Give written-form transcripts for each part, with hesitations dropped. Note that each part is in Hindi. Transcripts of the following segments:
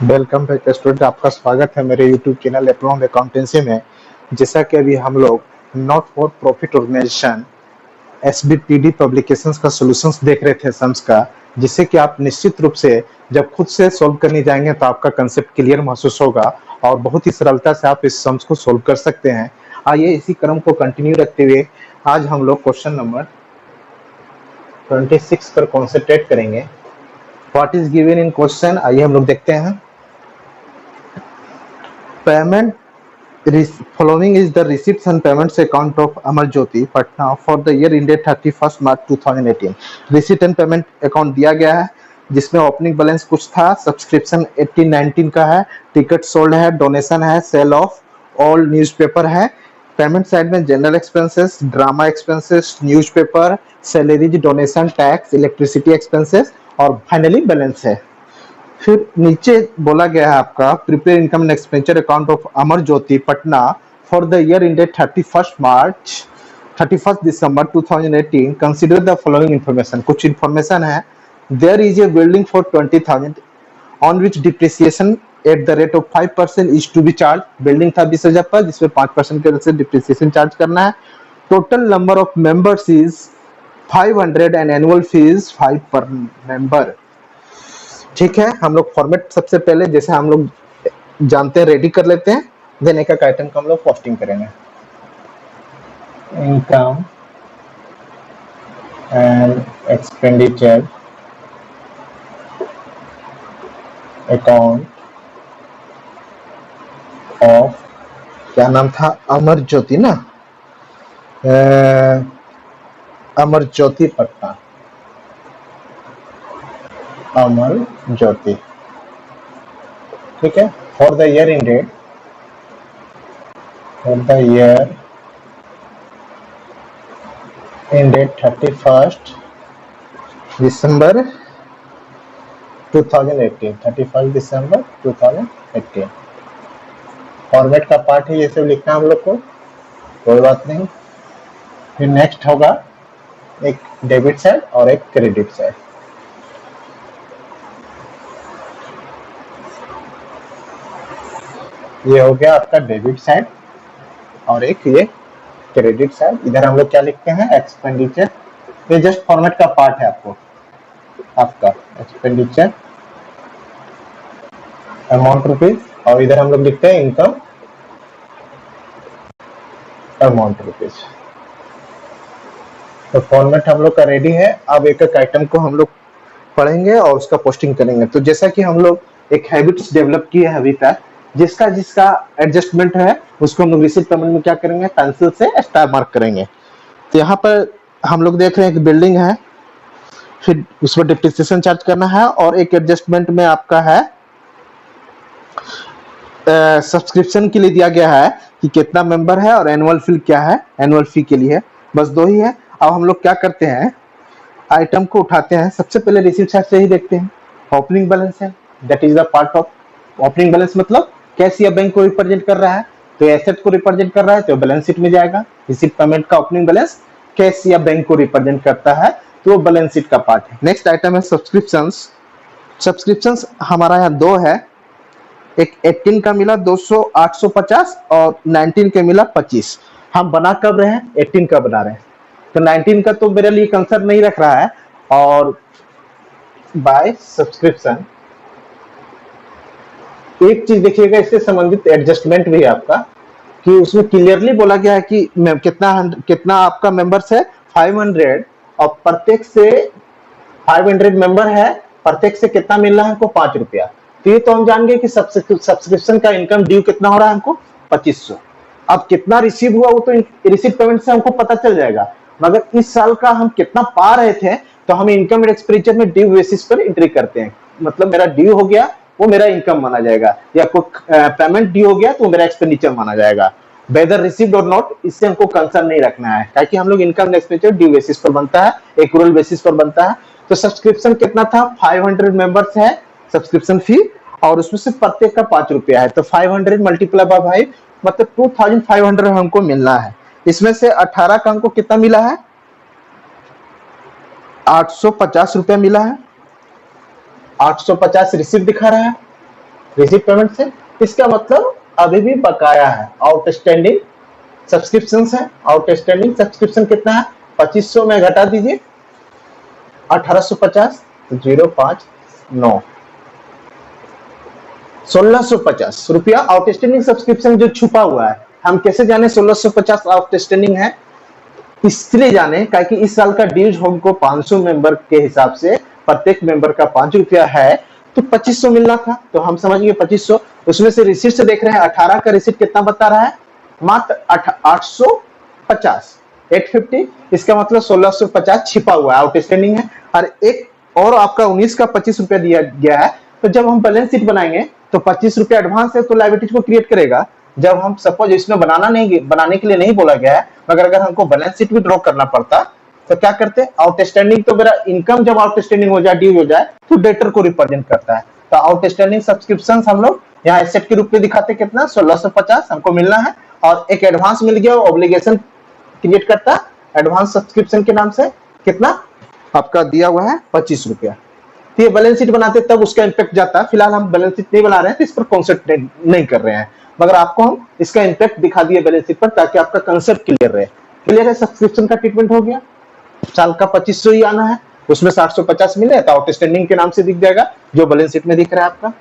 वेलकम बैक स्टूडेंट, आपका स्वागत है मेरे यूट्यूब चैनल एप्लॉन अकाउंटेंसी में। जैसा कि अभी हम लोग not for profit organisation SBPD publications का सॉल्यूशंस देख रहे थे सम्स का, जिससे कि आप निश्चित रूप से जब खुद से सॉल्व करने जाएंगे तो आपका कंसेप्ट क्लियर महसूस होगा और बहुत ही सरलता से आप इस सम्स को सॉल्व कर सकते हैं। आइए इसी क्रम को कंटिन्यू रखते हुए आज हम लोग क्वेश्चन नंबर 26 पर कॉन्सेंट्रेट करेंगे। What is given in question, आइए हम लोग देखते हैं। Payment following is the receipts and payments account of Amar Jyoti Patna for the year ended 31st March 2018। Receipt and payment account दिया गया है जिसमें ओपनिंग बैलेंस कुछ था, सब्सक्रिप्शन 18-19 का है, टिकट सोल्ड है, डोनेशन है, सेल ऑफ ऑल न्यूज़पेपर है। पेमेंट साइड में general expenses, drama expenses, newspaper, salaries, donation, tax, electricity expenses और फाइनली बैलेंस है। फिर नीचे बोला गया है आपका prepare income and expenditure account of Amar Jyoti Patna for the year ended 31st December 2018। Consider the following information. कुछ इंफॉर्मेशन है। There is a building for 20,000 on which depreciation at the rate of 5% is to be charge. Building था 20,000 पर, जिसमें 5% के रेट से डिप्रिसिएशन चार्ज करना है। Total number of members is 500 and annual fees 5 पर मेंबर। ठीक है, हम लोग फॉर्मेट सबसे पहले जैसे हम लोग जानते हैं रेडी कर लेते हैं, देन एक एक आइटम को हम लोग पोस्टिंग करेंगे। Income and expenditure account of, क्या नाम था, अमर ज्योति ना, अमर ज्योति पटना, अमर ज्योति। ठीक है, for the year ended, for the year ended 31st December 2018, 31st December 2018। Format का पार्ट है, ये सब लिखना हम लोग को, कोई बात नहीं। फिर नेक्स्ट होगा एक डेबिट साइड और एक क्रेडिट साइड। ये हो गया आपका डेबिट साइड और एक ये क्रेडिट साइड। इधर हम लोग क्या लिखते हैं, एक्सपेंडिचर। ये जस्ट फॉर्मेट का पार्ट है आपका एक्सपेंडिचर अमाउंट रुपीज, और इधर हम लोग लिखते हैं इनकम अमाउंट रुपीज। तो फॉर्मेट हम लोग का रेडी है। अब एक एक आइटम को हम लोग पढ़ेंगे और उसका पोस्टिंग करेंगे। तो जैसा कि हम लोग एक हैबिट्स डेवलप किए हैं अभी तक, जिसका जिसका एडजस्टमेंट है उसको हम लोग रिसीट पेमेंट में क्या करेंगे, पेंसिल से स्टार मार्क करेंगे। तो यहाँ पर हम लोग देख रहे हैं एक बिल्डिंग है, फिर उस पर डिप्रिसिएशन चार्ज करना है, और एक एडजस्टमेंट में आपका है सब्सक्रिप्शन के लिए दिया गया है कि कितना मेंबर है और एनुअल फी क्या है, एनुअल फी के लिए बस दो ही है। अब हम लोग क्या करते हैं, आइटम को उठाते हैं। सबसे पहले रिसीट साइड से ही देखते हैं। ओपनिंग बैलेंस है, that is the part of opening balance, मतलब कैश या बैंक को रिप्रेजेंट कर रहा है, तो एसेट को रिप्रेजेंट कर रहा है तो बैलेंस शीट में जाएगा। रिसीट पेमेंट का ओपनिंग बैलेंस कैश या बैंक को रिप्रेजेंट करता है तो वो बैलेंस शीट का पार्ट है। नेक्स्ट आइटम है सब्सक्रिप्शंस। सब्सक्रिप्शंस हमारा यहाँ दो है, एक 18 का मिला 850 और 19 का मिला 25। हम बना कब रहे हैं, 18 का बना रहे हैं, तो 19 का तो मेरे लिए कंसर्न नहीं रख रहा है। और बाय सब्सक्रिप्शन एक चीज देखिएगा, इससे संबंधित एडजस्टमेंट भी है आपका, कि उसमें क्लियरली बोला गया है कि कितना आपका मेंबर्स है 500, और प्रत्येक से 500 मेंबर है, प्रत्येक से कितना मिल रहा है हमको, 5 रुपया। तो ये तो हम जान गए कि सब्सक्रिप्शन का इनकम ड्यू कितना हो रहा है हमको, 2500। अब कितना रिसीव हुआ वो तो रिसीव पेमेंट से हमको पता चल जाएगा, मगर इस साल का हम कितना पा रहे थे तो हम इनकम एंड एक्सपेंडिचर में ड्यू बेसिस पर एंट्री करते हैं। मतलब मेरा ड्यू हो गया वो मेरा इनकम माना जाएगा, या कोई पेमेंट ड्यू हो गया तो मेरा एक्सपेंडिचर माना जाएगा। वेदर रिसीव्ड और नॉट, इससे हमको कंसर्न नहीं रखना है, ताकि हम लोग income and expenditure due basis पर बनता है, एक्रूअल बेसिस पर बनता है। तो सब्सक्रिप्शन कितना था, 500 मेंबर्स है सब्सक्रिप्शन फी, और उसमें से प्रत्येक का 5 रुपया है, तो 500 मल्टीप्लाई बाय 5 मतलब 2500 हमको मिलना है। इसमें से 18 का हमको कितना मिला है, 850 रुपया मिला है। 850 रिसीव दिखा रहा है, रिसीट पेमेंट से, इसका मतलब अभी भी बकाया है, आउटस्टैंडिंग सब्सक्रिप्शन है। आउटस्टैंडिंग सब्सक्रिप्शन कितना है, 2500 में घटा दीजिए 1850, तो 059, 1650 रुपया आउटस्टैंडिंग सब्सक्रिप्शन जो छुपा हुआ है। हम कैसे जाने 1650 आउटस्टैंडिंग है, इसलिए जाने कि इस साल का ड्यूज हमको 500 मेंबर के हिसाब से प्रत्येक मेंबर का 5 रुपया है, तो 2500 मिलना था, तो हम समझ गए 2500। उसमें से रिसीट से देख रहे हैं 18 का रिसीट कितना बता रहा है, मात्र 850, 850, इसका मतलब 1650 छिपा हुआ है, आउटस्टैंडिंग है। और एक और आपका 19 का 25 रुपया दिया गया है, तो जब हम बैलेंस शीट बनाएंगे तो 25 रुपया एडवांस है, तो लायबिलिटीज को क्रिएट करेगा। जब हम सपोज इसमें बनाने के लिए नहीं बोला गया है, मगर अगर हमको बैलेंस शीट भी ड्रॉ करना पड़ता तो क्या करते, आउटस्टैंडिंग, तो मेरा इनकम जब आउटस्टैंडिंग हो जाए, ड्यू हो जाए, तो डेटर को रिप्रेजेंट करता है। तो आउटस्टैंडिंग सब्सक्रिप्शन हम लोग यहाँ एसेट के रूप में दिखाते, कितना 1650 हमको मिलना है, और एक एडवांस मिल गया, ऑब्लिगेशन क्रिएट करता एडवांस सब्सक्रिप्शन के नाम से, कितना आपका दिया हुआ है 25 रुपया। तो ये बैलेंस शीट बनाते तब उसका इम्पैक्ट जाता है। फिलहाल हम बैलेंस शीट नहीं बना रहे हैं, तो इस पर कॉन्सेंट्रेट नहीं कर रहे हैं, मगर आपको हम इसका इम्पैक्ट दिखा दिए बैलेंस शीट पर, ताकि आपका कंसेप्ट क्लियर रहे। क्लियर है, सब्सक्रिप्शन का ट्रीटमेंट हो गया, साल का 2500 ही आना है, उसमें 750 मिले तो आउटस्टैंडिंग के नाम से दिख जाएगा, जो बैलेंस शीट में दिख रहा है आपका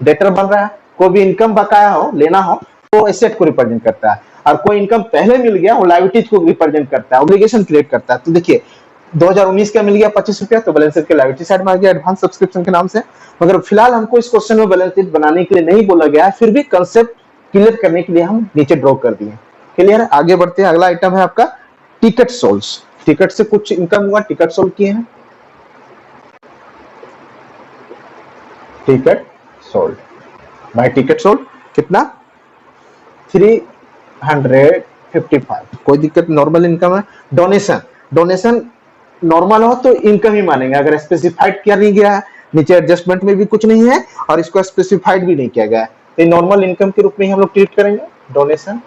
डेटर बन रहा है। कोई भी इनकम बकाया हो, लेना हो, तो एसेट को रिप्रेजेंट करता है, और कोई इनकम पहले मिल गया वो लायबिलिटीज को रिप्रेजेंट करता है, ऑब्लिगेशन क्रिएट करता है। तो देखिए 2019 का मिल गया 25 रुपया, तो बैलेंस शीट के लायबिलिटी साइड में आ गया एडवांस सब्सक्रिप्शन के नाम से। मगर फिलहाल हमको इस क्वेश्चन में बैलेंस शीट बनाने के लिए नहीं बोला गया है, फिर भी कंसेप्ट क्लियर करने के लिए हम नीचे ड्रॉ कर दिए। क्लियर है, आगे बढ़ते हैं। अगला आइटम है आपका टिकट सोल्स। टिकट से कुछ इनकम हुआ, टिकट सोल्व किए हैं, ticket sold by ticket sold कितना 355, कोई दिक्कत, नॉर्मल इनकम है। डोनेशन, डोनेशन नॉर्मल हो तो इनकम ही मानेंगे, अगर स्पेसिफाइड किया नहीं गया है, नीचे एडजस्टमेंट में भी कुछ नहीं है और इसको स्पेसिफाइड भी नहीं किया गया है, तो नॉर्मल इनकम के रूप में हम लोग ट्रीट करेंगे। डोनेशन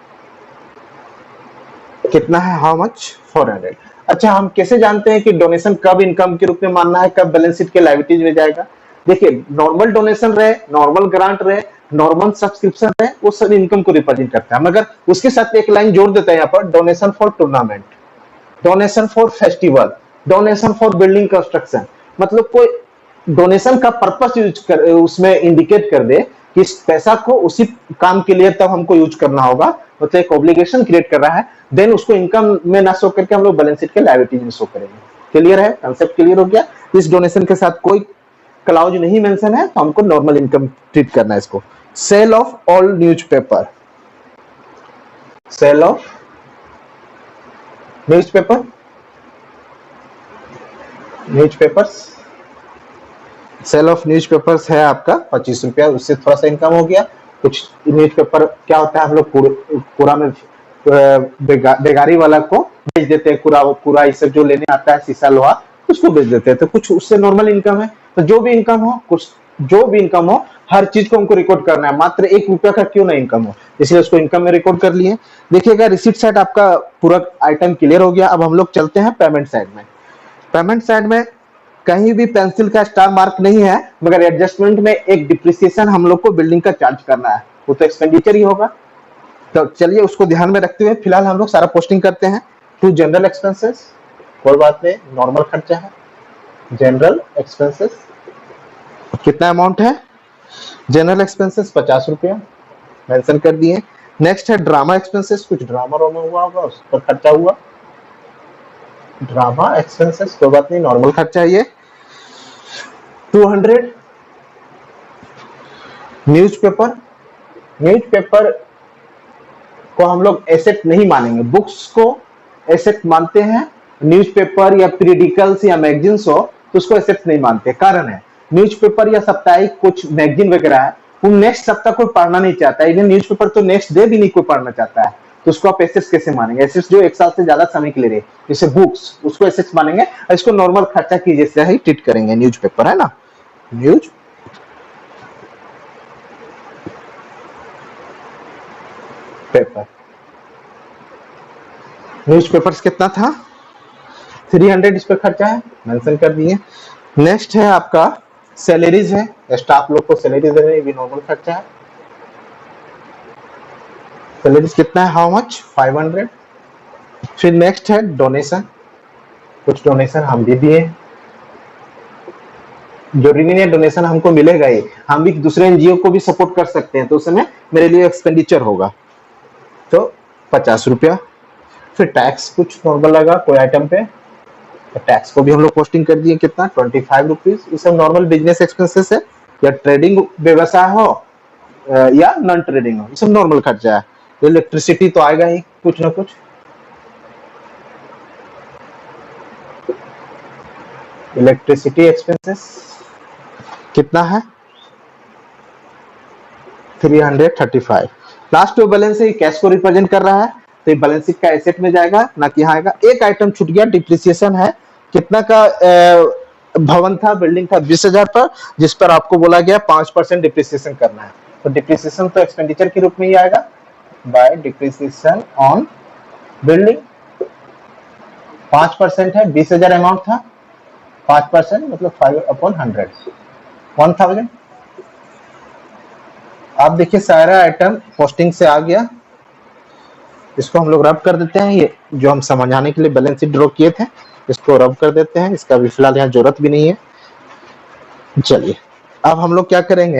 कितना है, हाउ मच 400। अच्छा, हम कैसे जानते हैं कि डोनेशन कब इनकम के रूप में मानना है, कब बैलेंस शीट के लायबिलिटीज में जाएगा। देखिए नॉर्मल डोनेशन रहे, नॉर्मल ग्रांट रहे, नॉर्मल सब्सक्रिप्शन रहे, वो सब इनकम को रिप्रेजेंट करता है, मगर उसके साथ एक लाइन जोड़ देता है यहाँ पर, donation for tournament, donation for festival, donation for building construction. मतलब कोई डोनेशन का पर्पस यूज कर, उसमें इंडिकेट कर दे कि इस पैसा को उसी काम के लिए तब हमको यूज करना होगा, मतलब एक ऑब्लिगेशन क्रिएट कर रहा है, देन उसको इनकम में ना शो करके हम लोग बैलेंस शीट के लायबिलिटीज में शो करेंगे। क्लियर है, कंसेप्ट क्लियर हो गया। इस डोनेशन के साथ कोई क्लाउज नहीं मेंशन है, तो हमको नॉर्मल इनकम ट्रीट करना है इसको। Sale of all newspaper, sale of newspaper, newspapers, sale of newspapers है आपका 25 रुपया, उससे थोड़ा सा इनकम हो गया। कुछ न्यूज़पेपर क्या होता है, हम लोग पूरा में बेगारी वाला को बेच देते हैं, पूरा ये सब जो लेने आता है शीशा लोहा, उसको बेच देते हैं, तो कुछ उससे नॉर्मल इनकम है। तो जो भी इनकम हो, कुछ जो भी इनकम हो, हर चीज को हमको रिकॉर्ड करना है, मात्र 1 रुपया का क्यों ना इनकम हो, इसलिए उसको इनकम में रिकॉर्ड कर लिए। देखिएगा रिसीट साइड आपका पूरा आइटम क्लियर हो गया। अब हम लोग चलते हैं पेमेंट साइड में। पेमेंट साइड में कहीं भी पेंसिल का स्टार मार्क नहीं है, मगर एडजस्टमेंट में एक डिप्रिसिएशन हम लोग को बिल्डिंग का चार्ज करना है, वो तो एक्सपेंडिचर ही होगा। तो चलिए उसको ध्यान में रखते हुए फिलहाल हम लोग सारा पोस्टिंग करते हैं। टू जनरल एक्सपेंसेस, कोई बात नहीं, नॉर्मल खर्चा है। जनरल एक्सपेंसेस कितना अमाउंट है, जनरल एक्सपेंसेस 50 रुपया मेंशन कर दिए। नेक्स्ट है ड्रामा एक्सपेंसेस, कुछ ड्रामा रोमा हुआ होगा उस पर खर्चा हुआ, ड्रामा एक्सपेंसेस कोई बात नहीं, नॉर्मल खर्चा है ये। 200 न्यूज़पेपर, न्यूज़पेपर को हम लोग एसेट नहीं मानेंगे, बुक्स को एसेट मानते हैं। न्यूज़पेपर या पीरियडिकल्स या मैगजीन्स हो तो उसको एसेट नहीं मानते। कारण है न्यूज़पेपर या साप्ताहिक कुछ मैगजीन वगैरह है, वो नेक्स्ट सप्ताह कोई पढ़ना नहीं चाहता है, इन्हें न्यूज़पेपर तो नेक्स्ट डे भी नहीं कोई पढ़ना चाहता है, तो उसको आप एसेट्स कैसे मानेंगे। एसेट्स जो 1 साल से ज्यादा समय के लिए रहे, जैसे बुक्स, उसको एसेट्स मानेंगे, और इसको नॉर्मल खर्चा की जैसे ही ट्रीट करेंगे। न्यूज़पेपर है ना, न्यूज पेपर, न्यूज़पेपर्स कितना था 300, इस पर खर्चा है मेंशन कर दिए। नेक्स्ट है आपका सैलरीज है, स्टाफ लोग को सैलरी दे रहे हैं, ये भी नॉर्मल खर्चा है। सैलरीज कितना है, हाउ मच, 500। फिर नेक्स्ट है डोनेशन, कुछ डोनेशन हम भी दिए, जो रिवेन्यू डोनेशन हमको मिलेगा ही, हम भी दूसरे एनजीओ को भी सपोर्ट कर सकते हैं, तो उस समय मेरे लिए एक्सपेंडिचर होगा, तो 50 रुपया। फिर टैक्स कुछ नॉर्मल लगा कोई आइटम पे, तो टैक्स को भी हम लोग पोस्टिंग कर दिए, कितना, 25 रुपीज। ये सब नॉर्मल बिजनेस एक्सपेंसेस है, या ट्रेडिंग व्यवसाय हो या नॉन ट्रेडिंग हो, ये सब नॉर्मल खर्चा है। इलेक्ट्रिसिटी तो आएगा ही कुछ ना कुछ, इलेक्ट्रिसिटी एक्सपेंसेस कितना है, 335। लास्ट जो बैलेंस है कैश को रिप्रेजेंट कर रहा है, तो ये बैलेंस शीट का एसेट में जाएगा, ना कि यहाँ आएगा। एक आइटम छूट गया, डिप्रिसिएशन है, कितना का भवन था, बिल्डिंग था 20,000 पर, जिस पर आपको बोला गया 5% डिप्रिसिएशन करना है, तो डिप्रिसिएशन तो एक्सपेंडिचर के रूप में ही आएगा, बाय डिप्रिसिएशन ऑन बिल्डिंग। 5% है, 20,000 अमाउंट था, 5% मतलब 5/100, 1000। आप देखिए सारा आइटम पोस्टिंग से आ गया, इसको हम लोग रब कर देते हैं। ये जो हम समझाने के लिए बैलेंस शीट ड्रॉ किए थे, इसको रब कर देते हैं, इसका भी फिलहाल यहाँ जरूरत भी नहीं है। चलिए अब हम लोग क्या करेंगे,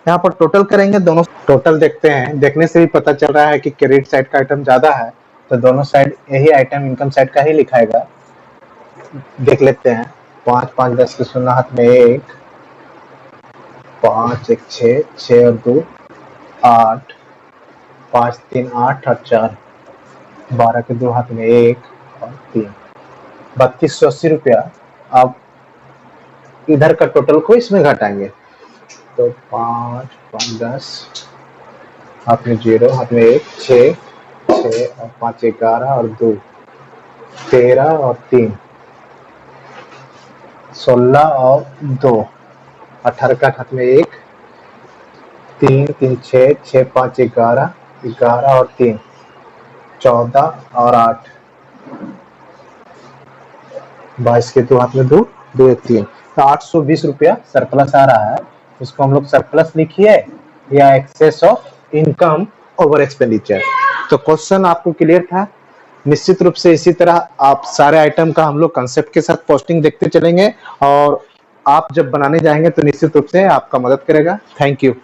यहाँ पर टोटल करेंगे, दोनों टोटल देखते हैं। देखने से भी पता चल रहा है कि क्रेडिट साइड का आइटम ज्यादा है, तो दोनों साइड यही आइटम इनकम साइड का ही लिखाएगा। देख लेते हैं, 5 5 10 के शून्य हाथ में 1, 5 1 6 6 और 2 8, 5 3 8 और 4, 12 के 2 हाथ में 1 और 3, 3280 रुपया। आप इधर का टोटल को इसमें घटाएंगे, तो 5 5 10 हाथ में 0, हाथ में 1, 6 6 और 5 11 और 2 13 और 3 16 और 2 18 का हाथ में 1, 3 3 6 6 5 11 11 और 3 14 और 8 22 के 2 हाथ में 2 2 1 3, तो 820 रुपया सरप्लस आ रहा है। इसको हम लोग सरप्लस लिखिए या excess of income over expenditure. तो क्वेश्चन आपको क्लियर था। निश्चित रूप से इसी तरह आप सारे आइटम का हम लोग कंसेप्ट के साथ पोस्टिंग देखते चलेंगे, और आप जब बनाने जाएंगे तो निश्चित रूप से आपका मदद करेगा। Thank you.